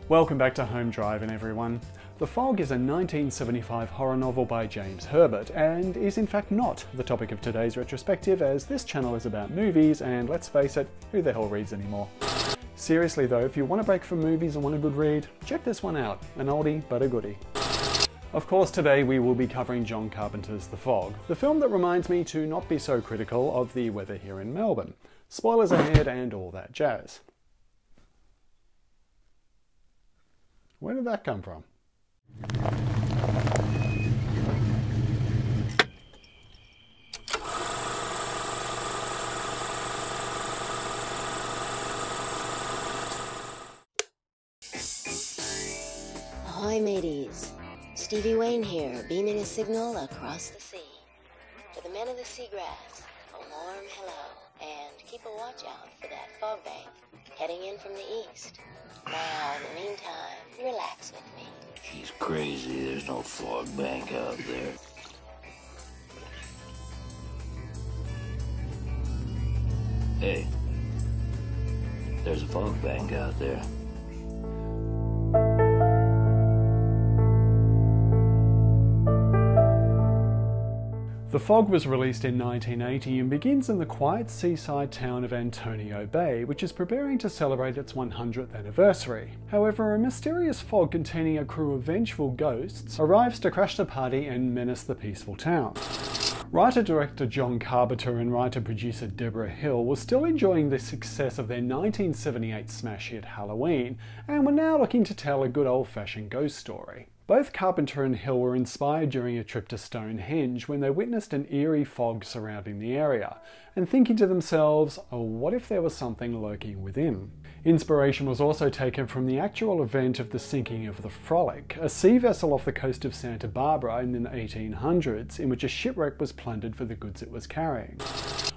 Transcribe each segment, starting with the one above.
Welcome back to Home Driving, everyone. The Fog is a 1975 horror novel by James Herbert and is in fact not the topic of today's retrospective, as this channel is about movies and let's face it, who the hell reads anymore? Seriously though, if you want a break from movies and want a good read, check this one out. An oldie but a goodie. Of course, today we will be covering John Carpenter's The Fog, the film that reminds me to not be so critical of the weather here in Melbourne. Spoilers ahead and all that jazz. Where did that come from? Ahoy, mateys. Stevie Wayne here, beaming a signal across the sea. To the men of the seagrass, a warm hello, and keep a watch out for that fog bank heading in from the east. Now, in the meantime, relax with me. She's crazy. There's no fog bank out there. Hey, there's a fog bank out there. The Fog was released in 1980 and begins in the quiet seaside town of Antonio Bay, which is preparing to celebrate its 100th anniversary. However, a mysterious fog containing a crew of vengeful ghosts arrives to crash the party and menace the peaceful town. Writer-director John Carpenter and writer-producer Deborah Hill were still enjoying the success of their 1978 smash hit Halloween, and were now looking to tell a good old-fashioned ghost story. Both Carpenter and Hill were inspired during a trip to Stonehenge when they witnessed an eerie fog surrounding the area, and thinking to themselves, oh, what if there was something lurking within? Inspiration was also taken from the actual event of the sinking of the Frolic, a sea vessel off the coast of Santa Barbara in the 1800s, in which a shipwreck was plundered for the goods it was carrying.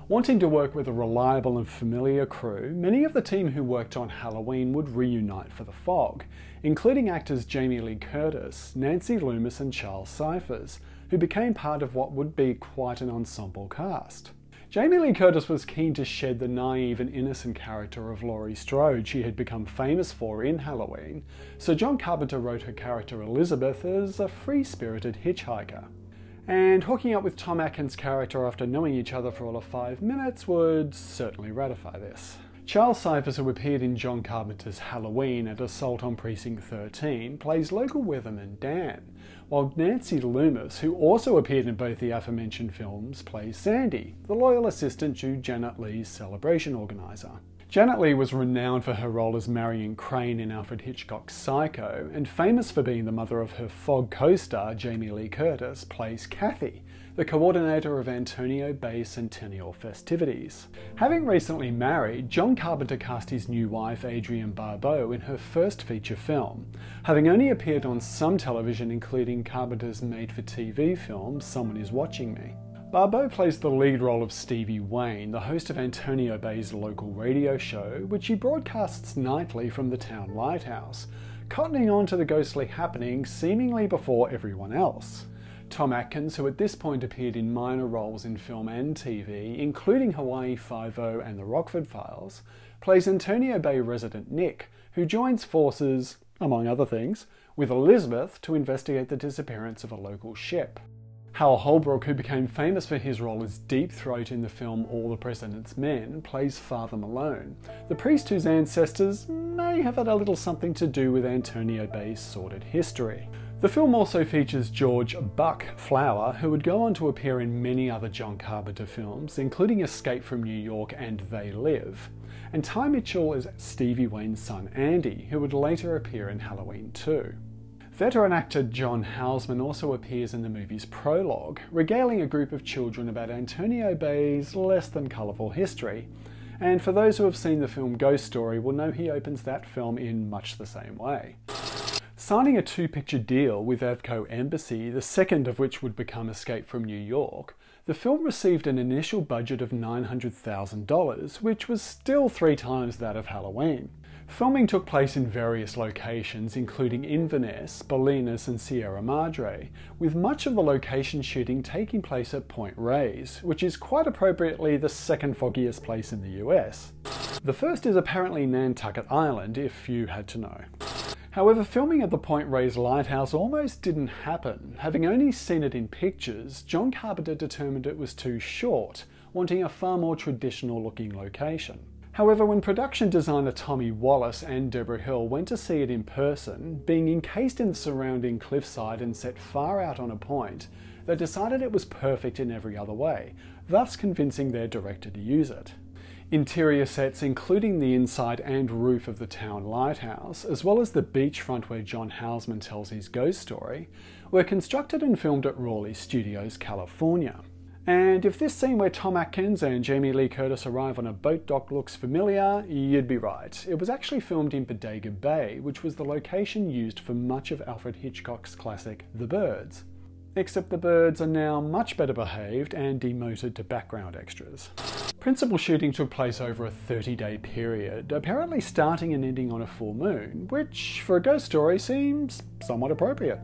Wanting to work with a reliable and familiar crew, many of the team who worked on Halloween would reunite for The Fog, including actors Jamie Lee Curtis, Nancy Loomis and Charles Cyphers, who became part of what would be quite an ensemble cast. Jamie Lee Curtis was keen to shed the naive and innocent character of Laurie Strode she had become famous for in Halloween, so John Carpenter wrote her character Elizabeth as a free-spirited hitchhiker. And hooking up with Tom Atkins' character after knowing each other for all of 5 minutes would certainly ratify this. Charles Cyphers, who appeared in John Carpenter's Halloween and Assault on Precinct 13, plays local weatherman Dan, while Nancy Loomis, who also appeared in both the aforementioned films, plays Sandy, the loyal assistant to Janet Leigh's celebration organiser. Janet Leigh was renowned for her role as Marion Crane in Alfred Hitchcock's Psycho, and famous for being the mother of her Fog co-star Jamie Lee Curtis, plays Kathy, the coordinator of Antonio Bay Centennial festivities. Having recently married, John Carpenter cast his new wife Adrienne Barbeau in her first feature film, having only appeared on some television including Carpenter's made-for-TV film Someone Is Watching Me. Barbeau plays the lead role of Stevie Wayne, the host of Antonio Bay's local radio show, which he broadcasts nightly from the town lighthouse, cottoning on to the ghostly happenings seemingly before everyone else. Tom Atkins, who at this point appeared in minor roles in film and TV, including Hawaii Five-0 and The Rockford Files, plays Antonio Bay resident Nick, who joins forces, among other things, with Elizabeth to investigate the disappearance of a local ship. Holbrook, who became famous for his role as Deep Throat in the film All the President's Men, plays Father Malone, the priest whose ancestors may have had a little something to do with Antonio Bay's sordid history. The film also features George "Buck" Flower, who would go on to appear in many other John Carpenter films, including Escape from New York and They Live, and Ty Mitchell as Stevie Wayne's son Andy, who would later appear in Halloween 2. Veteran actor John Houseman also appears in the movie's prologue, regaling a group of children about Antonio Bay's less than colourful history, and for those who have seen the film Ghost Story will know he opens that film in much the same way. Signing a 2-picture deal with Avco Embassy, the second of which would become Escape from New York, the film received an initial budget of $900,000, which was still 3 times that of Halloween. Filming took place in various locations, including Inverness, Bolinas and Sierra Madre, with much of the location shooting taking place at Point Reyes, which is quite appropriately the second foggiest place in the US. The first is apparently Nantucket Island, if you had to know. However, filming at the Point Reyes Lighthouse almost didn't happen. Having only seen it in pictures, John Carpenter determined it was too short, wanting a far more traditional looking location. However, when production designer Tommy Wallace and Deborah Hill went to see it in person, being encased in the surrounding cliffside and set far out on a point, they decided it was perfect in every other way, thus convincing their director to use it. Interior sets, including the inside and roof of the town lighthouse, as well as the beachfront where John Houseman tells his ghost story, were constructed and filmed at Raleigh Studios, California. And if this scene where Tom Atkins and Jamie Lee Curtis arrive on a boat dock looks familiar, you'd be right. It was actually filmed in Bodega Bay, which was the location used for much of Alfred Hitchcock's classic The Birds. Except the birds are now much better behaved and demoted to background extras. Principal shooting took place over a 30-day period, apparently starting and ending on a full moon, which for a ghost story seems somewhat appropriate.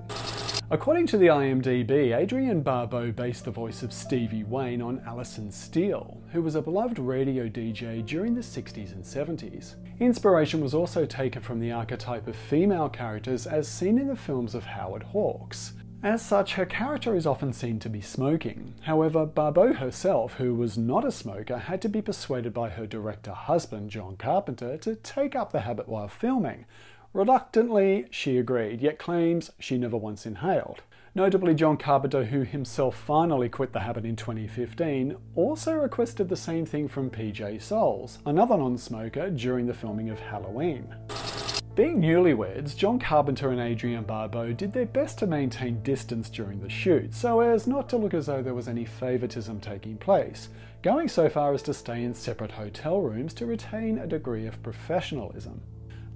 According to the IMDb, Adrienne Barbeau based the voice of Stevie Wayne on Alison Steele, who was a beloved radio DJ during the 60s and 70s. Inspiration was also taken from the archetype of female characters as seen in the films of Howard Hawks. As such, her character is often seen to be smoking. However, Barbeau herself, who was not a smoker, had to be persuaded by her director husband, John Carpenter, to take up the habit while filming. Reluctantly, she agreed, yet claims she never once inhaled. Notably, John Carpenter, who himself finally quit the habit in 2015, also requested the same thing from PJ Soles, another non-smoker, during the filming of Halloween. Being newlyweds, John Carpenter and Adrienne Barbeau did their best to maintain distance during the shoot, so as not to look as though there was any favouritism taking place, going so far as to stay in separate hotel rooms to retain a degree of professionalism.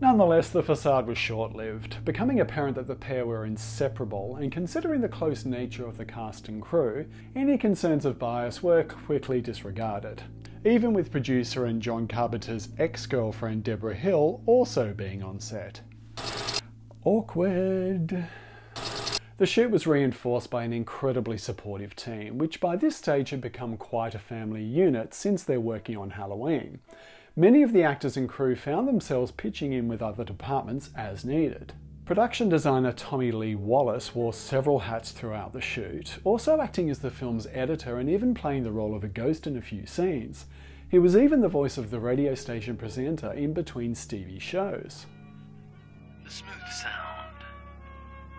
Nonetheless, the facade was short-lived, becoming apparent that the pair were inseparable, and considering the close nature of the cast and crew, any concerns of bias were quickly disregarded, even with producer and John Carpenter's ex-girlfriend Deborah Hill also being on set. Awkward. The shoot was reinforced by an incredibly supportive team, which by this stage had become quite a family unit since they're working on Halloween. Many of the actors and crew found themselves pitching in with other departments as needed. Production designer Tommy Lee Wallace wore several hats throughout the shoot, also acting as the film's editor and even playing the role of a ghost in a few scenes. He was even the voice of the radio station presenter in between Stevie's shows. The smooth sound.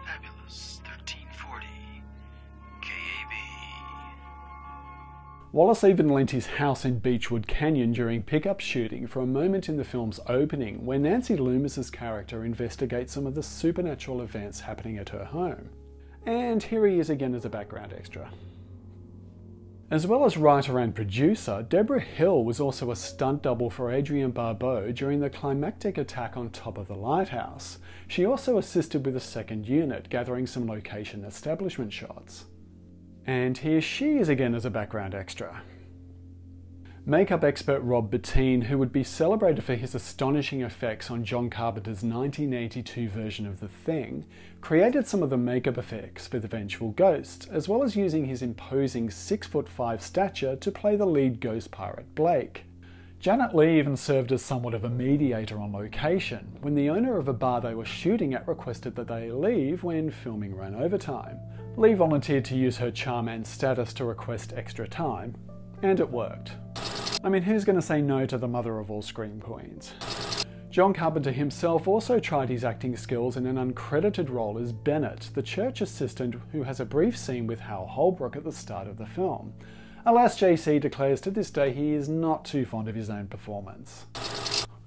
Fabulous 1340. KAB. Wallace even lent his house in Beechwood Canyon during pickup shooting for a moment in the film's opening where Nancy Loomis's character investigates some of the supernatural events happening at her home. And here he is again as a background extra. As well as writer and producer, Deborah Hill was also a stunt double for Adrienne Barbeau during the climactic attack on top of the lighthouse. She also assisted with a second unit, gathering some location establishment shots. And here she is again as a background extra. Makeup expert Rob Bettine, who would be celebrated for his astonishing effects on John Carpenter's 1982 version of The Thing, created some of the makeup effects for the vengeful ghosts, as well as using his imposing 6'5" stature to play the lead ghost pirate Blake. Janet Leigh even served as somewhat of a mediator on location, when the owner of a bar they were shooting at requested that they leave when filming ran overtime. Leigh volunteered to use her charm and status to request extra time, and it worked. I mean, who's going to say no to the mother of all scream queens? John Carpenter himself also tried his acting skills in an uncredited role as Bennett, the church assistant who has a brief scene with Hal Holbrook at the start of the film. Alas, JC declares to this day he is not too fond of his own performance.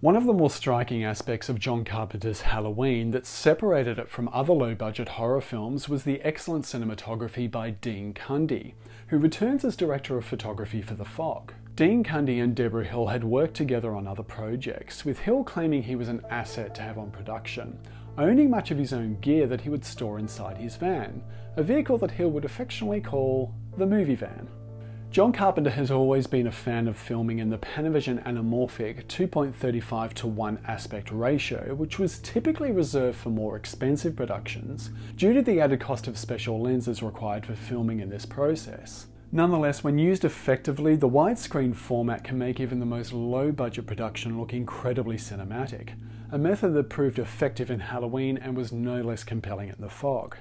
One of the more striking aspects of John Carpenter's Halloween that separated it from other low-budget horror films was the excellent cinematography by Dean Cundy, who returns as director of photography for The Fog. Dean Cundy and Deborah Hill had worked together on other projects, with Hill claiming he was an asset to have on production, owning much of his own gear that he would store inside his van, a vehicle that Hill would affectionately call the movie van. John Carpenter has always been a fan of filming in the Panavision anamorphic 2.35:1 aspect ratio, which was typically reserved for more expensive productions, due to the added cost of special lenses required for filming in this process. Nonetheless, when used effectively, the widescreen format can make even the most low-budget production look incredibly cinematic, a method that proved effective in Halloween and was no less compelling in The Fog.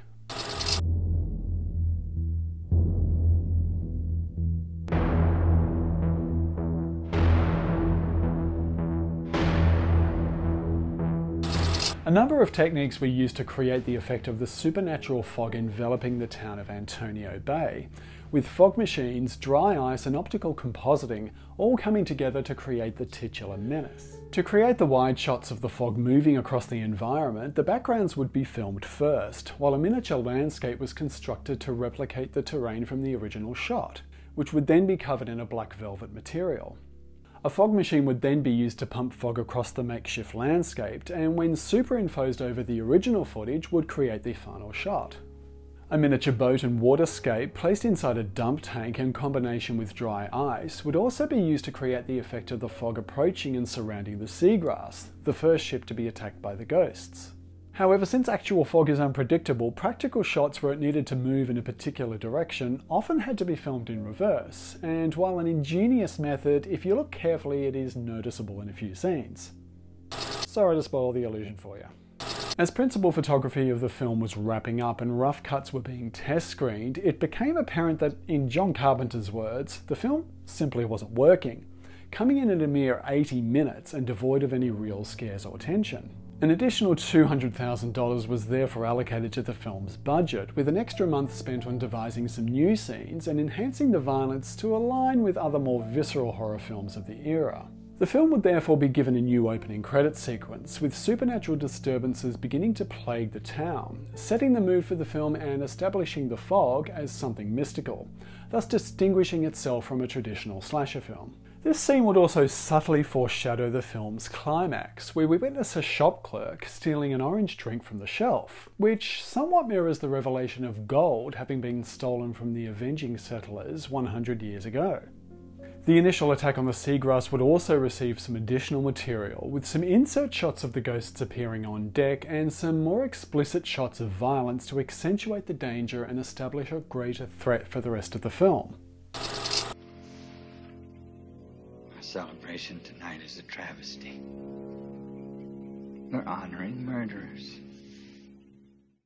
A number of techniques were used to create the effect of the supernatural fog enveloping the town of Antonio Bay, with fog machines, dry ice and optical compositing all coming together to create the titular menace. To create the wide shots of the fog moving across the environment, the backgrounds would be filmed first, while a miniature landscape was constructed to replicate the terrain from the original shot, which would then be covered in a black velvet material. A fog machine would then be used to pump fog across the makeshift landscape, and when superimposed over the original footage would create the final shot. A miniature boat and waterscape placed inside a dump tank in combination with dry ice would also be used to create the effect of the fog approaching and surrounding the seagrass, the first ship to be attacked by the ghosts. However, since actual fog is unpredictable, practical shots where it needed to move in a particular direction often had to be filmed in reverse, and while an ingenious method, if you look carefully it is noticeable in a few scenes. Sorry to spoil the illusion for you. As principal photography of the film was wrapping up and rough cuts were being test screened, it became apparent that, in John Carpenter's words, the film simply wasn't working, coming in at a mere 80 minutes and devoid of any real scares or tension. An additional $200,000 was therefore allocated to the film's budget, with an extra month spent on devising some new scenes and enhancing the violence to align with other more visceral horror films of the era. The film would therefore be given a new opening credits sequence, with supernatural disturbances beginning to plague the town, setting the mood for the film and establishing the fog as something mystical, thus distinguishing itself from a traditional slasher film. This scene would also subtly foreshadow the film's climax, where we witness a shop clerk stealing an orange drink from the shelf, which somewhat mirrors the revelation of gold having been stolen from the avenging settlers 100 years ago. The initial attack on the seagrass would also receive some additional material, with some insert shots of the ghosts appearing on deck and some more explicit shots of violence to accentuate the danger and establish a greater threat for the rest of the film. Celebration tonight is a travesty. We're honoring murderers.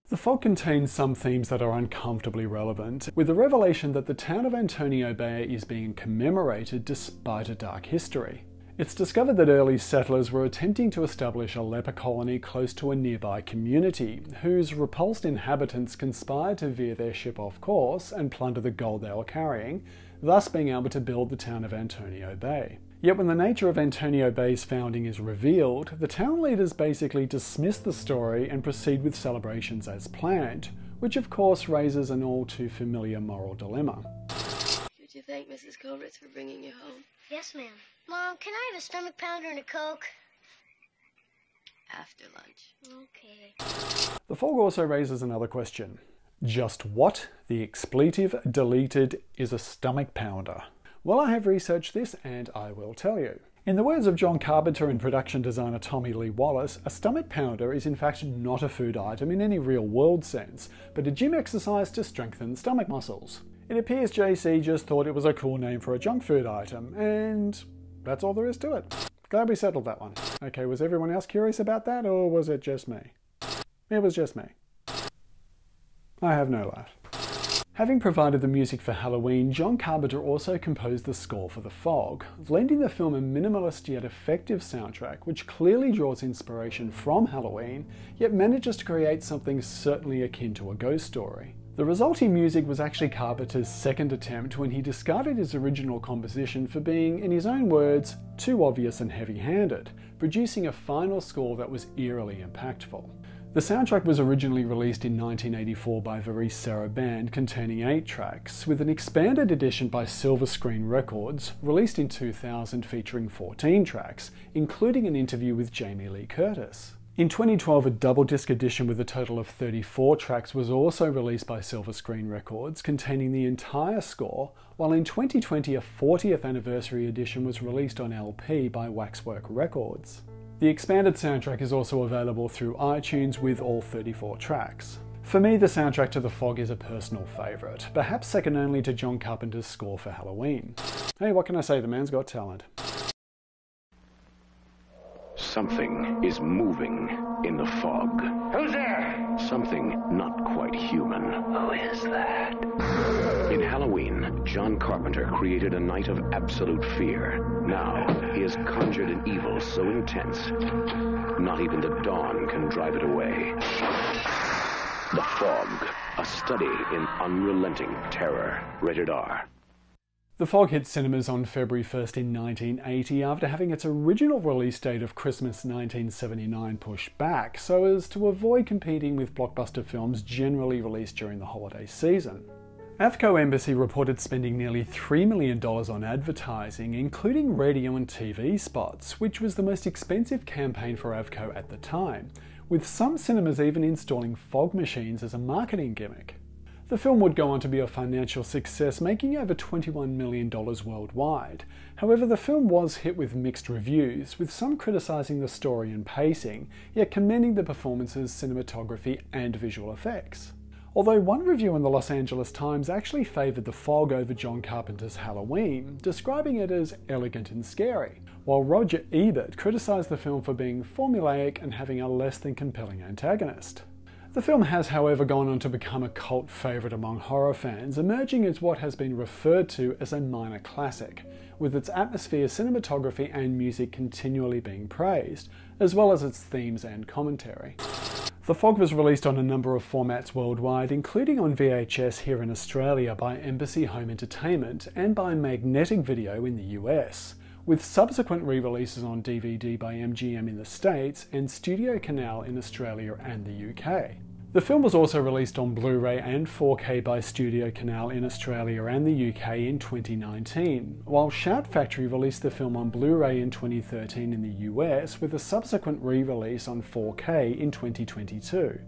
The Fog contains some themes that are uncomfortably relevant, with the revelation that the town of Antonio Bay is being commemorated despite a dark history. It's discovered that early settlers were attempting to establish a leper colony close to a nearby community, whose repulsed inhabitants conspired to veer their ship off course and plunder the gold they were carrying, thus being able to build the town of Antonio Bay. Yet when the nature of Antonio Bay's founding is revealed, the town leaders basically dismiss the story and proceed with celebrations as planned, which of course raises an all too familiar moral dilemma. Should you thank Mrs. Culbritz for bringing you home? Yes, ma'am. Mom, can I have a stomach pounder and a Coke? After lunch. Okay. The Fog also raises another question. Just what, the expletive deleted, is a stomach pounder? Well, I have researched this and I will tell you. In the words of John Carpenter and production designer Tommy Lee Wallace, a stomach pounder is in fact not a food item in any real-world sense, but a gym exercise to strengthen stomach muscles. It appears JC just thought it was a cool name for a junk food item, and that's all there is to it. Glad we settled that one. Okay, was everyone else curious about that, or was it just me? It was just me. I have no life. Having provided the music for Halloween, John Carpenter also composed the score for The Fog, lending the film a minimalist yet effective soundtrack which clearly draws inspiration from Halloween, yet manages to create something certainly akin to a ghost story. The resulting music was actually Carpenter's second attempt when he discarded his original composition for being, in his own words, too obvious and heavy-handed, producing a final score that was eerily impactful. The soundtrack was originally released in 1984 by Varese Sarabande, containing 8 tracks, with an expanded edition by Silver Screen Records, released in 2000 featuring 14 tracks, including an interview with Jamie Lee Curtis. In 2012, a double disc edition with a total of 34 tracks was also released by Silver Screen Records, containing the entire score, while in 2020 a 40th anniversary edition was released on LP by Waxwork Records. The expanded soundtrack is also available through iTunes with all 34 tracks. For me, the soundtrack to The Fog is a personal favourite, perhaps second only to John Carpenter's score for Halloween. Hey, what can I say, the man's got talent. Something is moving in the fog. Who's there? Something not quite human. Who is that? In Halloween, John Carpenter created a night of absolute fear. Now, he has conjured an evil so intense, not even the dawn can drive it away. The Fog, a study in unrelenting terror. Rated R. The Fog hit cinemas on February 1st in 1980 after having its original release date of Christmas 1979 pushed back so as to avoid competing with blockbuster films generally released during the holiday season. Avco Embassy reported spending nearly $3 million on advertising, including radio and TV spots, which was the most expensive campaign for Avco at the time, with some cinemas even installing fog machines as a marketing gimmick. The film would go on to be a financial success, making over $21 million worldwide. However, the film was hit with mixed reviews, with some criticising the story and pacing, yet commending the performances, cinematography and visual effects. Although one review in the Los Angeles Times actually favoured The Fog over John Carpenter's Halloween, describing it as elegant and scary, while Roger Ebert criticised the film for being formulaic and having a less than compelling antagonist. The film has, however, gone on to become a cult favourite among horror fans, emerging as what has been referred to as a minor classic, with its atmosphere, cinematography and music continually being praised, as well as its themes and commentary. The Fog was released on a number of formats worldwide, including on VHS here in Australia by Embassy Home Entertainment and by Magnetic Video in the US, with subsequent re-releases on DVD by MGM in the States and Studio Canal in Australia and the UK. The film was also released on Blu-ray and 4K by Studio Canal in Australia and the UK in 2019, while Shout Factory released the film on Blu-ray in 2013 in the US, with a subsequent re-release on 4K in 2022.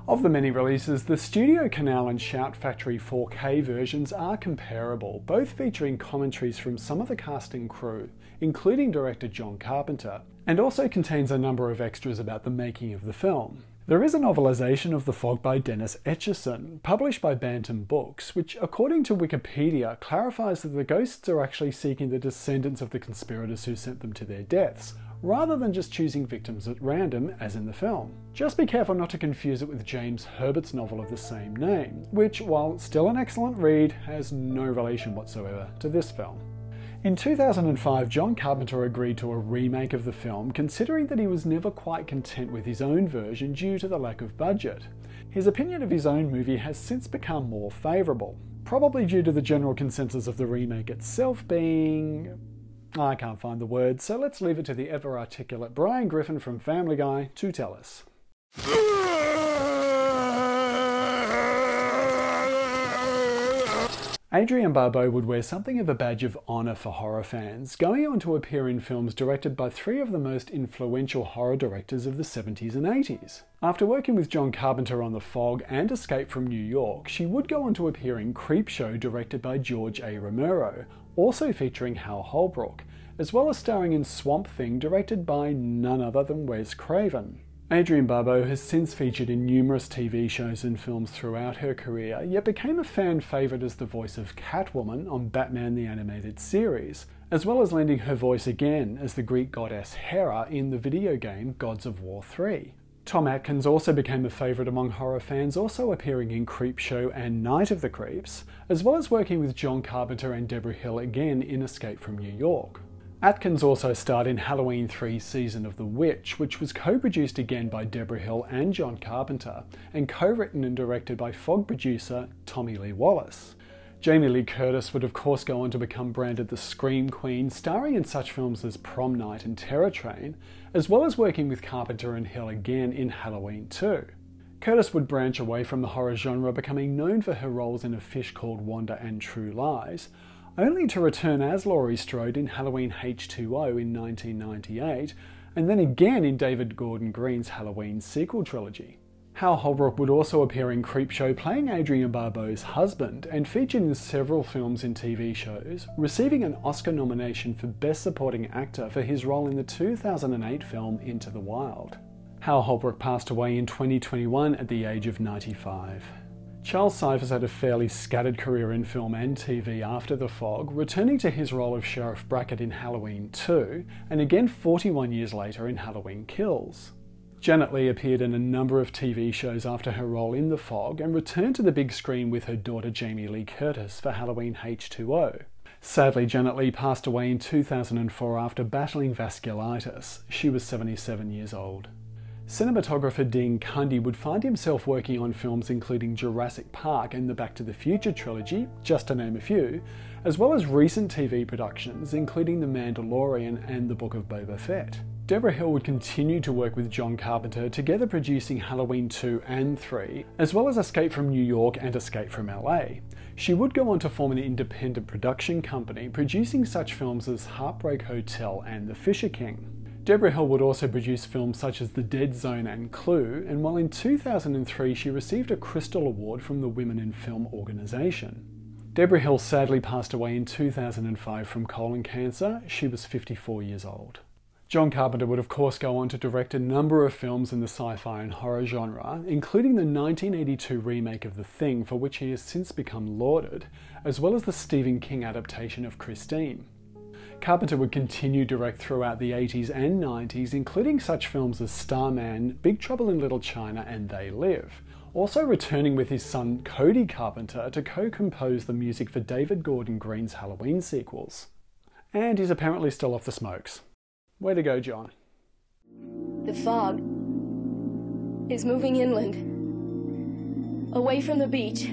Of the many releases, the Studio Canal and Shout Factory 4K versions are comparable, both featuring commentaries from some of the cast and crew, including director John Carpenter, and also contains a number of extras about the making of the film. There is a novelisation of The Fog by Dennis Etchison, published by Bantam Books, which, according to Wikipedia, clarifies that the ghosts are actually seeking the descendants of the conspirators who sent them to their deaths, rather than just choosing victims at random, as in the film. Just be careful not to confuse it with James Herbert's novel of the same name, which, while still an excellent read, has no relation whatsoever to this film. In 2005, John Carpenter agreed to a remake of the film, considering that he was never quite content with his own version due to the lack of budget. His opinion of his own movie has since become more favourable, probably due to the general consensus of the remake itself being... I can't find the words, so let's leave it to the ever-articulate Brian Griffin from Family Guy to tell us. Adrienne Barbeau would wear something of a badge of honour for horror fans, going on to appear in films directed by three of the most influential horror directors of the 70s and 80s. After working with John Carpenter on The Fog and Escape from New York, she would go on to appear in Creepshow directed by George A. Romero, also featuring Hal Holbrook, as well as starring in Swamp Thing directed by none other than Wes Craven. Adrienne Barbeau has since featured in numerous TV shows and films throughout her career, yet became a fan favourite as the voice of Catwoman on Batman the Animated Series, as well as lending her voice again as the Greek goddess Hera in the video game Gods of War 3. Tom Atkins also became a favourite among horror fans, also appearing in Creepshow and Night of the Creeps, as well as working with John Carpenter and Deborah Hill again in Escape from New York. Atkins also starred in Halloween 3 Season of the Witch, which was co-produced again by Deborah Hill and John Carpenter, and co-written and directed by Fog producer Tommy Lee Wallace. Jamie Lee Curtis would of course go on to become branded the Scream Queen, starring in such films as Prom Night and Terror Train, as well as working with Carpenter and Hill again in Halloween 2. Curtis would branch away from the horror genre, becoming known for her roles in A Fish Called Wanda and True Lies, only to return as Laurie Strode in Halloween H2O in 1998, and then again in David Gordon Green's Halloween sequel trilogy. Hal Holbrook would also appear in Creepshow playing Adrienne Barbeau's husband, and featured in several films and TV shows, receiving an Oscar nomination for Best Supporting Actor for his role in the 2008 film Into the Wild. Hal Holbrook passed away in 2021 at the age of 95. Charles Cyphers had a fairly scattered career in film and TV after The Fog, returning to his role of Sheriff Brackett in Halloween 2, and again 41 years later in Halloween Kills. Janet Leigh appeared in a number of TV shows after her role in The Fog, and returned to the big screen with her daughter Jamie Lee Curtis for Halloween H2O. Sadly, Janet Leigh passed away in 2004 after battling vasculitis. She was 77 years old. Cinematographer Dean Cundy would find himself working on films including Jurassic Park and the Back to the Future trilogy, just to name a few, as well as recent TV productions including The Mandalorian and The Book of Boba Fett. Deborah Hill would continue to work with John Carpenter, together producing Halloween 2 and 3, as well as Escape from New York and Escape from LA. She would go on to form an independent production company, producing such films as Heartbreak Hotel and The Fisher King. Deborah Hill would also produce films such as The Dead Zone and Clue, and while in 2003 she received a Crystal Award from the Women in Film organisation. Deborah Hill sadly passed away in 2005 from colon cancer. She was 54 years old. John Carpenter would of course go on to direct a number of films in the sci-fi and horror genre, including the 1982 remake of The Thing, for which he has since become lauded, as well as the Stephen King adaptation of Christine. Carpenter would continue to direct throughout the 80s and 90s, including such films as Starman, Big Trouble in Little China and They Live, also returning with his son Cody Carpenter to co-compose the music for David Gordon Green's Halloween sequels. And he's apparently still off the smokes. Way to go, John. The fog is moving inland, away from the beach,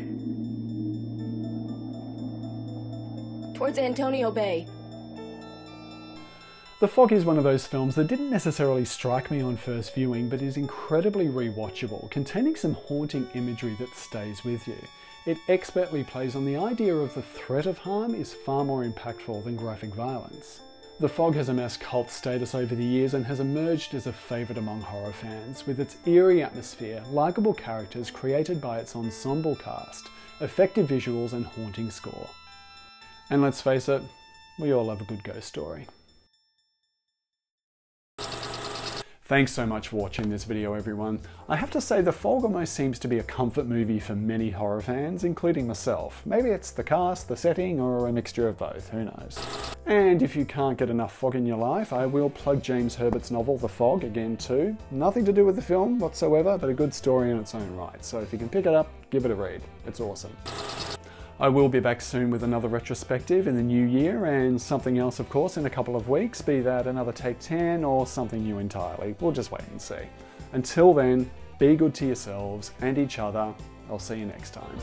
towards Antonio Bay. The Fog is one of those films that didn't necessarily strike me on first viewing, but is incredibly rewatchable, containing some haunting imagery that stays with you. It expertly plays on the idea of the threat of harm is far more impactful than graphic violence. The Fog has amassed cult status over the years and has emerged as a favourite among horror fans, with its eerie atmosphere, likeable characters created by its ensemble cast, effective visuals and haunting score. And let's face it, we all love a good ghost story. Thanks so much for watching this video, everyone. I have to say The Fog almost seems to be a comfort movie for many horror fans, including myself. Maybe it's the cast, the setting, or a mixture of both, who knows. And if you can't get enough fog in your life, I will plug James Herbert's novel The Fog again too. Nothing to do with the film whatsoever, but a good story in its own right. So if you can pick it up, give it a read. It's awesome. I will be back soon with another retrospective in the new year, and something else of course in a couple of weeks, be that another Take 10 or something new entirely. We'll just wait and see. Until then, be good to yourselves and each other. I'll see you next time.